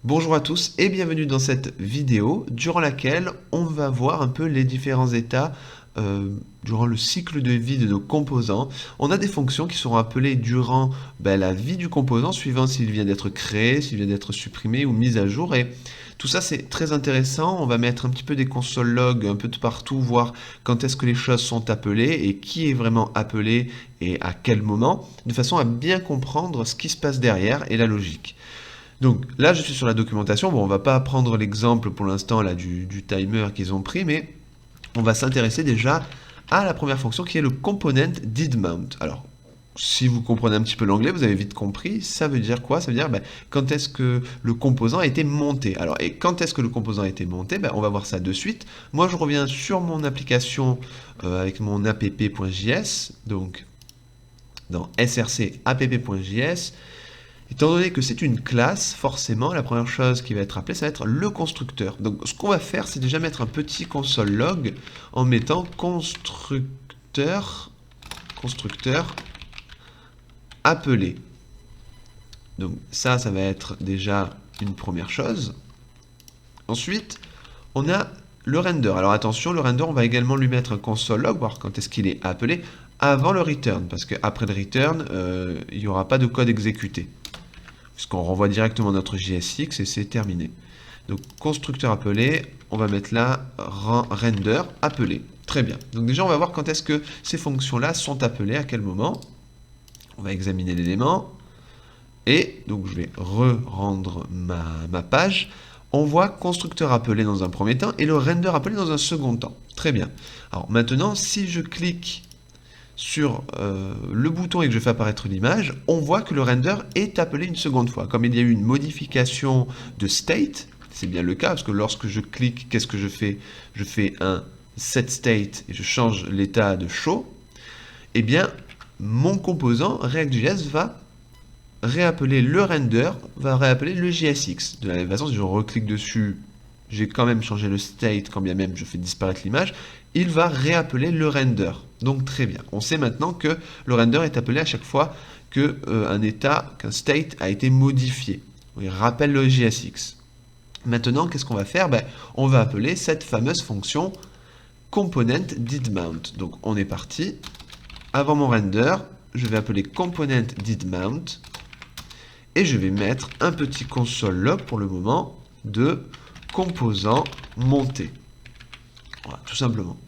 Bonjour à tous et bienvenue dans cette vidéo durant laquelle on va voir un peu les différents états durant le cycle de vie de nos composants. On a des fonctions qui seront appelées durant la vie du composant, suivant s'il vient d'être créé, s'il vient d'être supprimé ou mis à jour. Et tout ça, c'est très intéressant. On va mettre un petit peu des console logs un peu de partout, voir quand est-ce que les choses sont appelées et qui est vraiment appelé et à quel moment, de façon à bien comprendre ce qui se passe derrière et la logique. Donc là, je suis sur la documentation. Bon, on va pas prendre l'exemple pour l'instant là du timer qu'ils ont pris, mais on va s'intéresser déjà à la première fonction qui est le component didMount. Alors, si vous comprenez un petit peu l'anglais, vous avez vite compris. Ça veut dire quoi? Ça veut dire quand est-ce que le composant a été monté. Alors, et quand est-ce que le composant a été monté? On va voir ça de suite. Moi, je reviens sur mon application avec mon app.js, donc dans src app.js. Étant donné que c'est une classe, forcément, la première chose qui va être appelée, ça va être le constructeur. Donc, ce qu'on va faire, c'est déjà mettre un petit console log en mettant constructeur appelé. Donc, ça va être déjà une première chose. Ensuite, on a le render. Alors, attention, le render, on va également lui mettre un console log, voir quand est-ce qu'il est appelé, avant le return, parce qu'après le return, il n'y aura pas de code exécuté. Puisqu'on renvoie directement notre JSX et c'est terminé. Donc constructeur appelé, on va mettre là render appelé. Très bien. Donc déjà on va voir quand est-ce que ces fonctions-là sont appelées, à quel moment. On va examiner l'élément. Et donc je vais re-rendre ma page. On voit constructeur appelé dans un premier temps et le render appelé dans un second temps. Très bien. Alors maintenant, si je clique sur le bouton et que je fais apparaître l'image, on voit que le render est appelé une seconde fois. Comme il y a eu une modification de state, c'est bien le cas, parce que lorsque je clique, qu'est-ce que je fais? Je fais un set state et je change l'état de show. Eh bien, mon composant React.js va réappeler le render, va réappeler le JSX. De la même façon, si je reclique dessus, j'ai quand même changé le state, quand bien même je fais disparaître l'image, il va réappeler le render. Donc très bien. On sait maintenant que le render est appelé à chaque fois qu'un état, qu'un state a été modifié. Il rappelle le JSX. Maintenant, qu'est-ce qu'on va faire? On va appeler cette fameuse fonction component didMount. Donc on est parti. Avant mon render, je vais appeler component didMount et je vais mettre un petit console log pour le moment de composant monté. Voilà, tout simplement.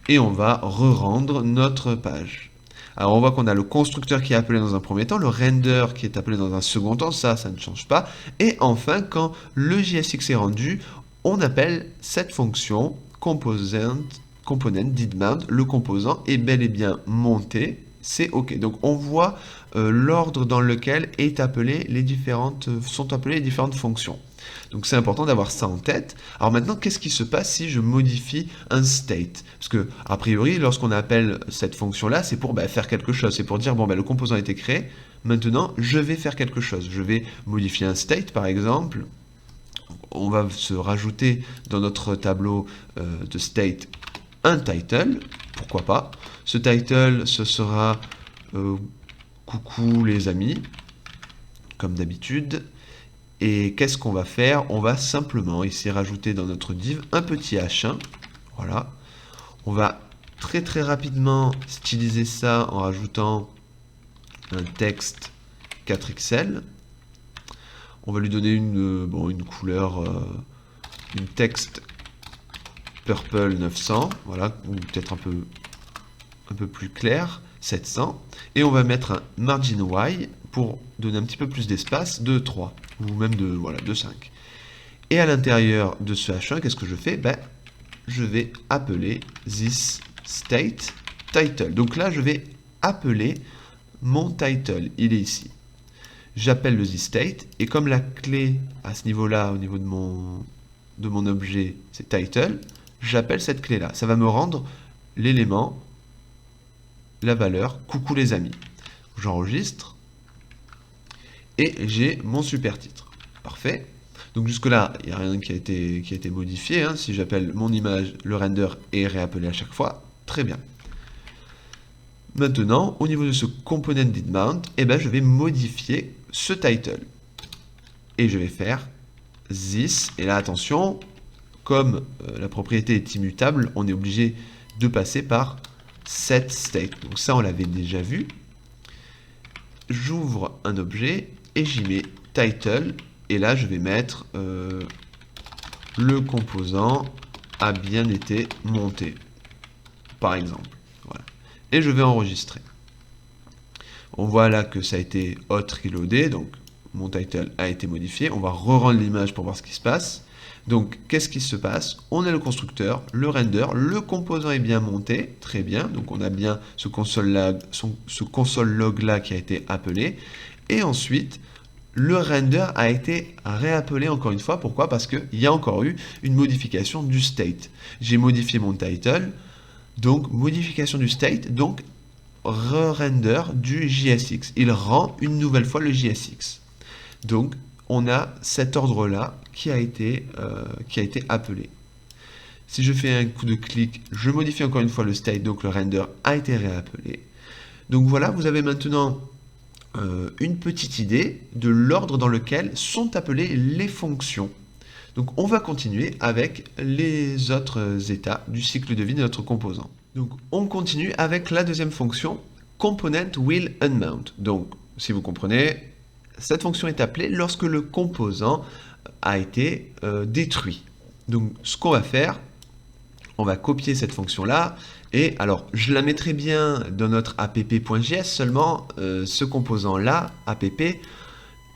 Et on va re-rendre notre page. Alors on voit qu'on a le constructeur qui est appelé dans un premier temps, le render qui est appelé dans un second temps, ça ne change pas. Et enfin, quand le JSX est rendu, on appelle cette fonction component didMount, le composant est bel et bien monté, c'est OK. Donc on voit l'ordre dans lequel sont appelées les différentes fonctions. Donc c'est important d'avoir ça en tête. Alors maintenant, qu'est-ce qui se passe si je modifie un state? Parce que, a priori, lorsqu'on appelle cette fonction-là, c'est pour faire quelque chose. C'est pour dire, le composant a été créé, maintenant, je vais faire quelque chose. Je vais modifier un state, par exemple. On va se rajouter dans notre tableau de state un title, pourquoi pas. Ce title, ce sera coucou les amis, comme d'habitude. Et qu'est-ce qu'on va faire? On va simplement ici rajouter dans notre div un petit h1. Voilà. On va très très rapidement styliser ça en rajoutant un texte 4XL. On va lui donner une couleur, une texte purple 900, voilà, ou peut-être un peu plus clair, 700. Et on va mettre un margin Y pour donner un petit peu plus d'espace, de 3, ou même de 5. Et à l'intérieur de ce H1, qu'est-ce que je fais? Je vais appeler this state title. Donc là, je vais appeler mon title, il est ici. J'appelle le this state, et comme la clé à ce niveau-là, au niveau de mon objet, c'est title, j'appelle cette clé-là. Ça va me rendre l'élément, la valeur, coucou les amis. J'enregistre, et j'ai mon super titre. Parfait. Donc jusque-là, il n'y a rien qui a été modifié. Hein. Si j'appelle mon image, le render est réappelé à chaque fois. Très bien. Maintenant, au niveau de ce component didMount, je vais modifier ce title. Et je vais faire this, et là attention, comme la propriété est immutable, on est obligé de passer par setState. Donc ça on l'avait déjà vu. J'ouvre un objet et j'y mets title, et là je vais mettre le composant a bien été monté, par exemple. Voilà. Et je vais enregistrer. On voit là que ça a été hot reloadé, donc mon title a été modifié. On va re-rendre l'image pour voir ce qui se passe. Donc, qu'est-ce qui se passe? On a le constructeur, le render, le composant est bien monté, très bien. Donc, on a bien ce console log là qui a été appelé. Et ensuite, le render a été réappelé encore une fois. Pourquoi? Parce qu'il y a encore eu une modification du state. J'ai modifié mon title, donc modification du state, donc re-render du JSX. Il rend une nouvelle fois le JSX. Donc, on a cet ordre-là qui a été appelé. Si je fais un coup de clic, je modifie encore une fois le state, donc le render a été réappelé. Donc voilà, vous avez maintenant une petite idée de l'ordre dans lequel sont appelées les fonctions. Donc on va continuer avec les autres états du cycle de vie de notre composant. Donc on continue avec la deuxième fonction, component will unmount. Donc si vous comprenez, cette fonction est appelée lorsque le composant a été détruit. Donc ce qu'on va faire, on va copier cette fonction-là, et alors je la mettrai bien dans notre app.js, seulement ce composant-là, app,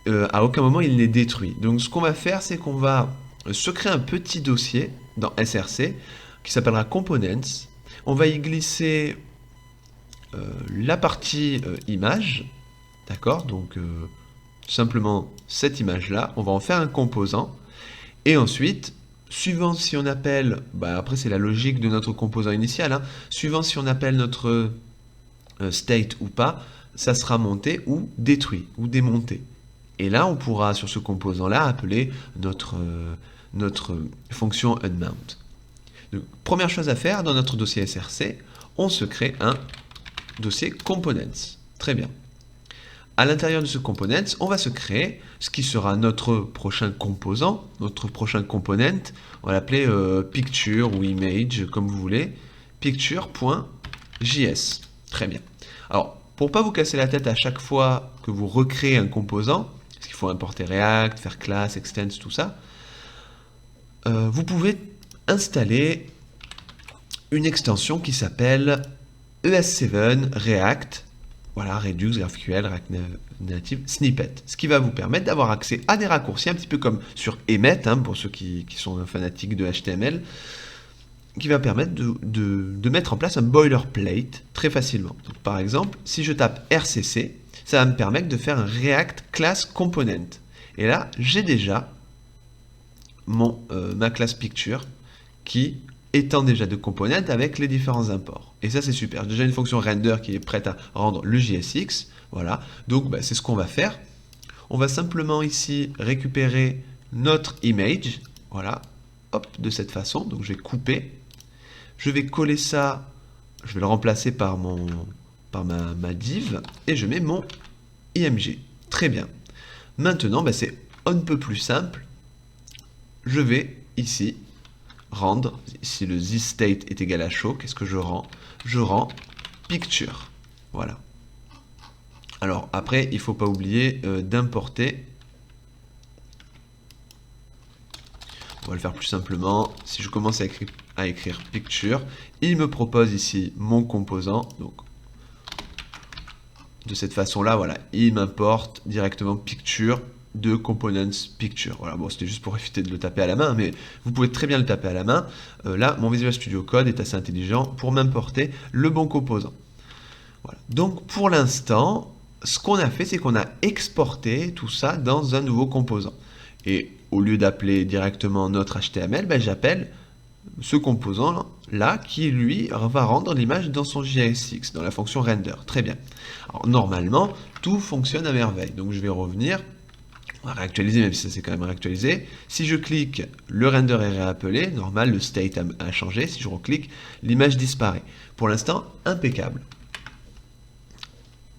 à aucun moment il n'est détruit. Donc ce qu'on va faire, c'est qu'on va se créer un petit dossier dans src qui s'appellera components. On va y glisser la partie image, d'accord? Donc simplement cette image-là, on va en faire un composant, et ensuite, suivant si on appelle, après c'est la logique de notre composant initial, suivant si on appelle notre state ou pas, ça sera monté ou détruit, ou démonté. Et là, on pourra, sur ce composant-là, appeler notre fonction unmount. Donc, première chose à faire, dans notre dossier src, on se crée un dossier components. Très bien. À l'intérieur de ce component, on va se créer ce qui sera notre prochain composant, notre prochain component. On va l'appeler picture ou image, comme vous voulez. Picture.js. Très bien. Alors, pour ne pas vous casser la tête à chaque fois que vous recréez un composant, parce qu'il faut importer React, faire class, extends, tout ça, vous pouvez installer une extension qui s'appelle ES7 React. Voilà, Redux, GraphQL, React Native, Snippet. Ce qui va vous permettre d'avoir accès à des raccourcis, un petit peu comme sur Emmet, pour ceux qui sont fanatiques de HTML, qui va permettre de mettre en place un boilerplate très facilement. Donc, par exemple, si je tape RCC, ça va me permettre de faire un React Class Component. Et là, j'ai déjà ma classe Picture qui étant déjà de component avec les différents imports. Et ça, c'est super. J'ai déjà une fonction render qui est prête à rendre le JSX. Voilà. Donc, c'est ce qu'on va faire. On va simplement ici récupérer notre image. Voilà. Hop, de cette façon. Donc, je vais couper. Je vais coller ça. Je vais le remplacer par ma div. Et je mets mon img. Très bien. Maintenant, c'est un peu plus simple. Je vais ici rendre, si le thisState est égal à show, qu'est-ce que je rends? Je rends picture. Voilà. Alors après, il ne faut pas oublier d'importer. On va le faire plus simplement. Si je commence à écrire picture, il me propose ici mon composant. Donc, de cette façon-là, voilà, il m'importe directement picture de components picture. Voilà, bon, c'était juste pour éviter de le taper à la main, mais vous pouvez très bien le taper à la main. Là, mon Visual Studio Code est assez intelligent pour m'importer le bon composant. Voilà. Donc, pour l'instant, ce qu'on a fait, c'est qu'on a exporté tout ça dans un nouveau composant. Et au lieu d'appeler directement notre HTML, j'appelle ce composant-là qui, lui, va rendre l'image dans son JSX, dans la fonction render. Très bien. Alors, normalement, tout fonctionne à merveille. Donc, je vais revenir. On va réactualiser, même si ça s'est quand même réactualisé. Si je clique, le render est réappelé. Normal, le state a changé. Si je reclique, l'image disparaît. Pour l'instant, impeccable.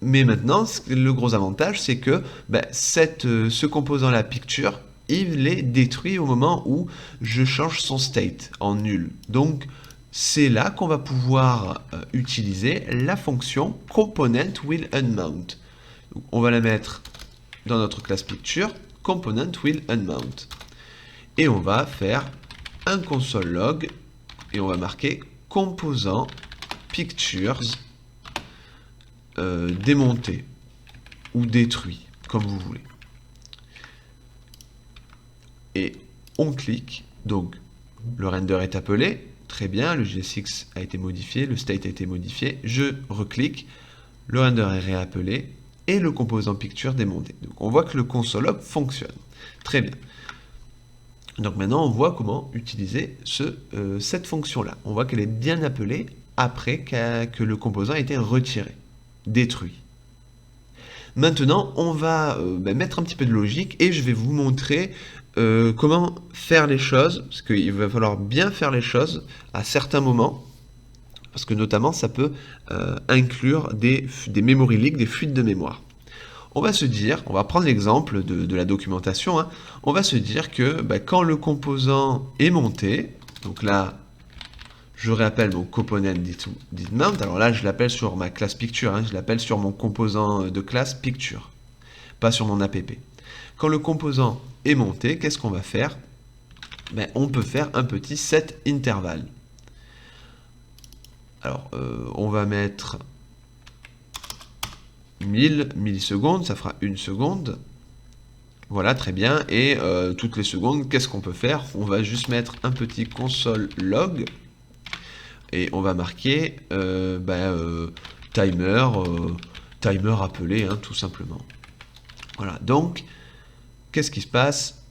Mais maintenant, le gros avantage, c'est que ce composant-là, picture, il est détruit au moment où je change son state en nul. Donc, c'est là qu'on va pouvoir utiliser la fonction component will unmount. Donc, on va la mettre dans notre classe picture, component will unmount. Et on va faire un console log et on va marquer composant pictures démonté ou détruit, comme vous voulez. Et on clique, donc le render est appelé, très bien, le JSX a été modifié, le state a été modifié, je reclique, le render est réappelé et le composant picture démonté. Donc on voit que le console log fonctionne. Très bien. Donc maintenant on voit comment utiliser cette fonction-là. On voit qu'elle est bien appelée après que le composant a été retiré, détruit. Maintenant, on va mettre un petit peu de logique et je vais vous montrer comment faire les choses, parce qu'il va falloir bien faire les choses à certains moments, parce que notamment ça peut inclure des memory leaks, des fuites de mémoire. On va se dire, on va prendre l'exemple de la documentation, hein, on va se dire que quand le composant est monté, donc là, je réappelle mon component did mount. Alors là, je l'appelle sur ma classe picture, hein, je l'appelle sur mon composant de classe picture, pas sur mon app. Quand le composant est monté, qu'est-ce qu'on va faire? On peut faire un petit set intervalle. Alors, on va mettre 1000 millisecondes, ça fera 1 seconde. Voilà, très bien. Et toutes les secondes, qu'est-ce qu'on peut faire? On va juste mettre un petit console log. Et on va marquer timer, timer appelé, hein, tout simplement. Voilà, donc, qu'est-ce qui se passe?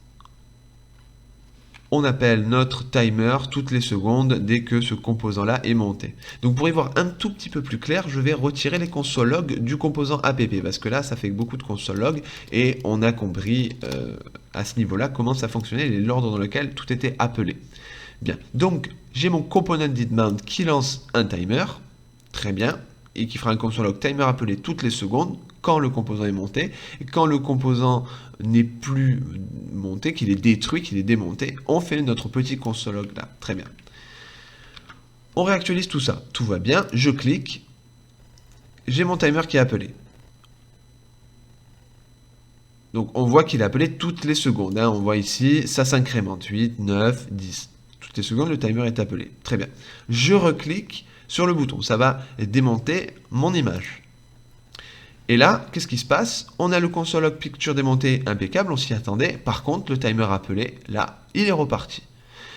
On appelle notre timer toutes les secondes dès que ce composant-là est monté. Donc pour y voir un tout petit peu plus clair, je vais retirer les console logs du composant app, parce que là, ça fait beaucoup de console logs, et on a compris à ce niveau-là comment ça fonctionnait et l'ordre dans lequel tout était appelé. Bien, donc j'ai mon component did mount qui lance un timer, très bien, et qui fera un console log timer appelé toutes les secondes quand le composant est monté, et quand le composant n'est plus monté, qu'il est détruit, qu'il est démonté, on fait notre petit console log là, très bien. On réactualise tout ça, tout va bien, je clique, j'ai mon timer qui est appelé. Donc on voit qu'il est appelé toutes les secondes, hein. On voit ici, ça s'incrémente, 8, 9, 10. Toutes les secondes, le timer est appelé. Très bien. Je reclique sur le bouton. Ça va démonter mon image. Et là, qu'est-ce qui se passe? On a le console log picture démonté impeccable, on s'y attendait. Par contre, le timer appelé, là, il est reparti.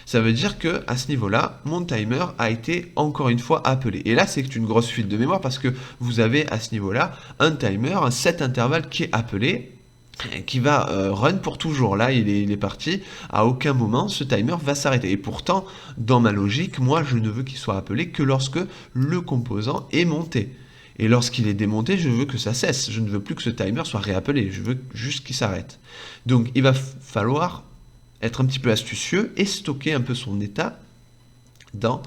Ça veut dire que à ce niveau-là, mon timer a été encore une fois appelé. Et là, c'est une grosse fuite de mémoire parce que vous avez à ce niveau-là un timer, un set intervalle qui est appelé, qui va run pour toujours. Là, il est parti. À aucun moment, ce timer va s'arrêter. Et pourtant, dans ma logique, moi, je ne veux qu'il soit appelé que lorsque le composant est monté. Et lorsqu'il est démonté, je veux que ça cesse. Je ne veux plus que ce timer soit réappelé. Je veux juste qu'il s'arrête. Donc, il va falloir être un petit peu astucieux et stocker un peu son état dans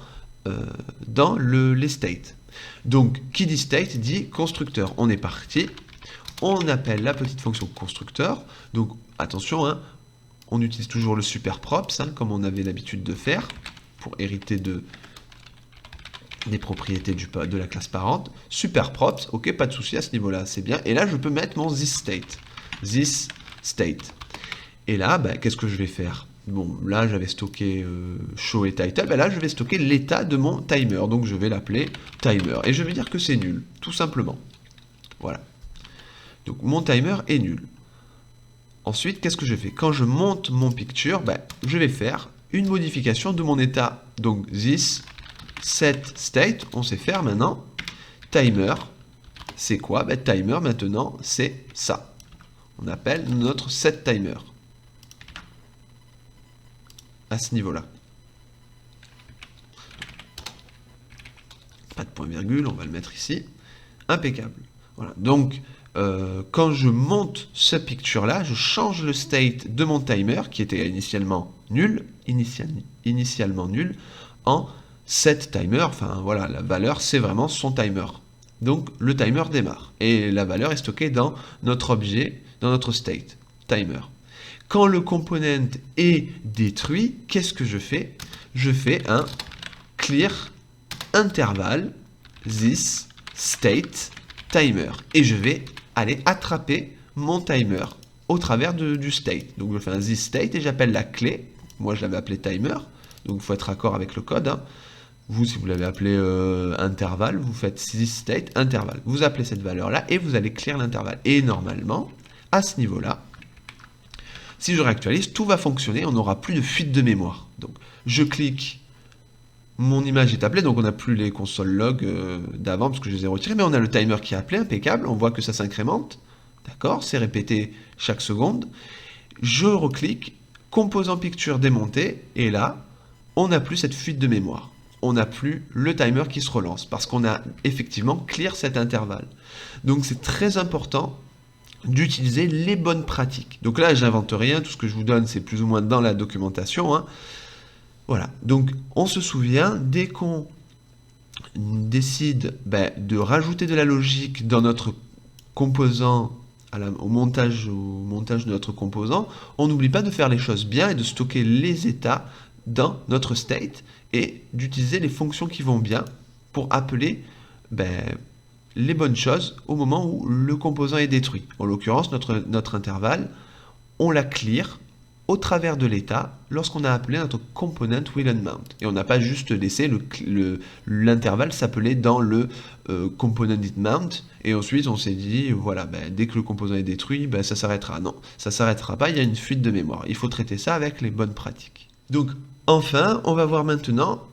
les states. Donc, qui dit state dit constructeur. On est parti. On appelle la petite fonction constructeur. Donc, attention, hein, on utilise toujours le superprops, hein, comme on avait l'habitude de faire, pour hériter des propriétés de la classe parente. Superprops, ok, pas de souci à ce niveau-là, c'est bien. Et là, je peux mettre mon this state. Et là, qu'est-ce que je vais faire? Bon, là, j'avais stocké show et title. Là, je vais stocker l'état de mon timer. Donc, je vais l'appeler timer. Et je vais dire que c'est nul, tout simplement. Voilà. Donc mon timer est nul. Ensuite, qu'est-ce que je fais? Quand je monte mon picture, je vais faire une modification de mon état. Donc this set state, on sait faire maintenant. Timer, c'est quoi? Timer maintenant, c'est ça. On appelle notre set timer. À ce niveau-là. Pas de point virgule, on va le mettre ici. Impeccable. Voilà. Donc quand je monte ce picture-là, je change le state de mon timer, qui était initialement nul, en set timer. Enfin voilà, la valeur, c'est vraiment son timer. Donc le timer démarre. Et la valeur est stockée dans notre objet, dans notre state, timer. quand le component est détruit, qu'est-ce que je fais? Je fais un clear interval this state timer. Et je vais aller attraper mon timer au travers du state. Donc je fais un this state et j'appelle la clé. Moi je l'avais appelé timer. Donc il faut être accord avec le code. Hein. Vous, si vous l'avez appelé intervalle, vous faites this state intervalle. Vous appelez cette valeur-là et vous allez clear l'intervalle. Et normalement, à ce niveau-là, si je réactualise, tout va fonctionner. On n'aura plus de fuite de mémoire. Donc je clique. Mon image est appelée, donc on n'a plus les consoles log d'avant parce que je les ai retirés, mais on a le timer qui est appelé, impeccable, on voit que ça s'incrémente, d'accord, c'est répété chaque seconde. Je reclique, composant picture démonté, et là, on n'a plus cette fuite de mémoire. On n'a plus le timer qui se relance, parce qu'on a effectivement clear cet intervalle. Donc c'est très important d'utiliser les bonnes pratiques. Donc là, j'invente rien, tout ce que je vous donne, c'est plus ou moins dans la documentation, hein. Voilà, donc on se souvient, dès qu'on décide de rajouter de la logique dans notre composant, au montage de notre composant, on n'oublie pas de faire les choses bien et de stocker les états dans notre state et d'utiliser les fonctions qui vont bien pour appeler les bonnes choses au moment où le composant est détruit. En l'occurrence, notre intervalle, on la clear au travers de l'état lorsqu'on a appelé notre component will_unmount. Et on n'a pas juste laissé l'intervalle s'appeler dans le component itMount et ensuite on s'est dit voilà, dès que le composant est détruit, ça s'arrêtera. Non, ça ne s'arrêtera pas, il y a une fuite de mémoire. Il faut traiter ça avec les bonnes pratiques. Donc enfin, on va voir maintenant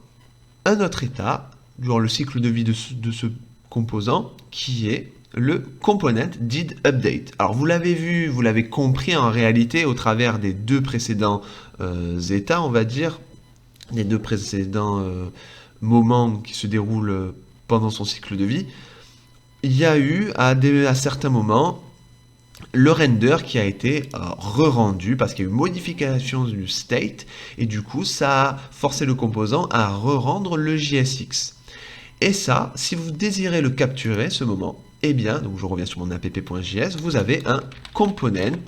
un autre état, genre le cycle de vie de ce composant qui est le component did update. Alors vous l'avez vu, vous l'avez compris en réalité au travers des deux précédents états, on va dire, des deux précédents moments qui se déroulent pendant son cycle de vie. Il y a eu à certains moments le render qui a été re-rendu parce qu'il y a eu modification du state et du coup ça a forcé le composant à re-rendre le JSX. Et ça, si vous désirez le capturer, ce moment, eh bien, donc je reviens sur mon app.js, vous avez un component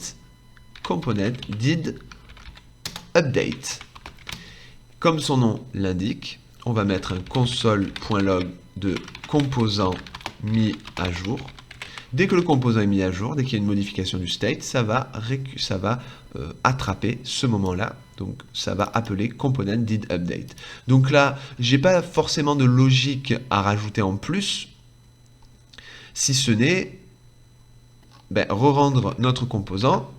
did update. Comme son nom l'indique, on va mettre un console.log de composant mis à jour. Dès que le composant est mis à jour, dès qu'il y a une modification du state, ça va attraper ce moment-là. Donc ça va appeler component did update. Donc là, j'ai pas forcément de logique à rajouter en plus, si ce n'est re-rendre notre composant.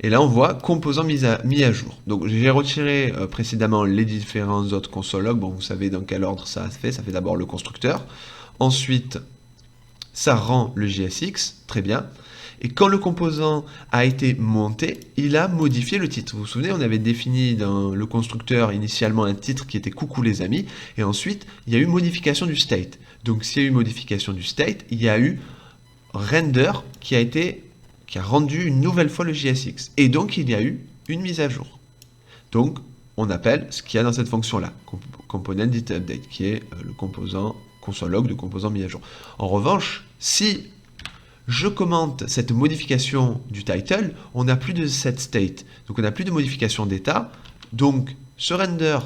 Et là, on voit composant mis à jour. Donc j'ai retiré précédemment les différents autres console log. Bon, vous savez dans quel ordre ça fait. Ça fait d'abord le constructeur. Ensuite, ça rend le JSX. Très bien. Et quand le composant a été monté, il a modifié le titre. Vous vous souvenez, on avait défini dans le constructeur initialement un titre qui était coucou les amis, et ensuite il y a eu modification du state. Donc s'il y a eu modification du state, il y a eu render qui a rendu une nouvelle fois le JSX. Et donc il y a eu une mise à jour. Donc on appelle ce qu'il y a dans cette fonction-là, component did update, qui est le composant console log de composant mis à jour. En revanche, si je commente cette modification du title, on n'a plus de set state, donc on n'a plus de modification d'état, donc ce render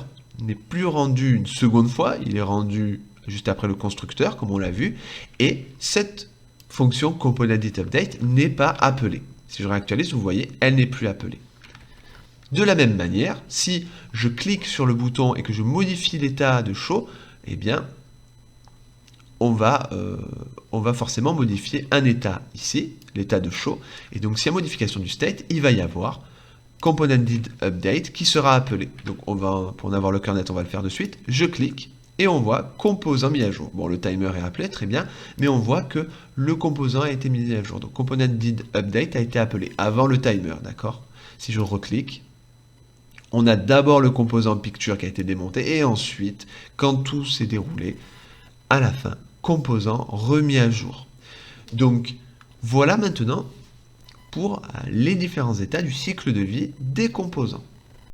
n'est plus rendu une seconde fois, il est rendu juste après le constructeur, comme on l'a vu, et cette fonction component_did_update n'est pas appelée. Si je réactualise, vous voyez, elle n'est plus appelée. De la même manière, si je clique sur le bouton et que je modifie l'état de show, eh bien, on va forcément modifier un état ici, l'état de show, et donc s'il y a modification du state, il va y avoir component did update qui sera appelé. Donc pour en avoir le cœur net, on va le faire de suite. Je clique et on voit composant mis à jour. Bon, le timer est appelé, très bien, mais on voit que le composant a été mis à jour. Donc component did update a été appelé avant le timer, d'accord? Si je reclique, on a d'abord le composant picture qui a été démonté, et ensuite, quand tout s'est déroulé, à la fin, composant remis à jour. Donc voilà maintenant pour les différents états du cycle de vie des composants.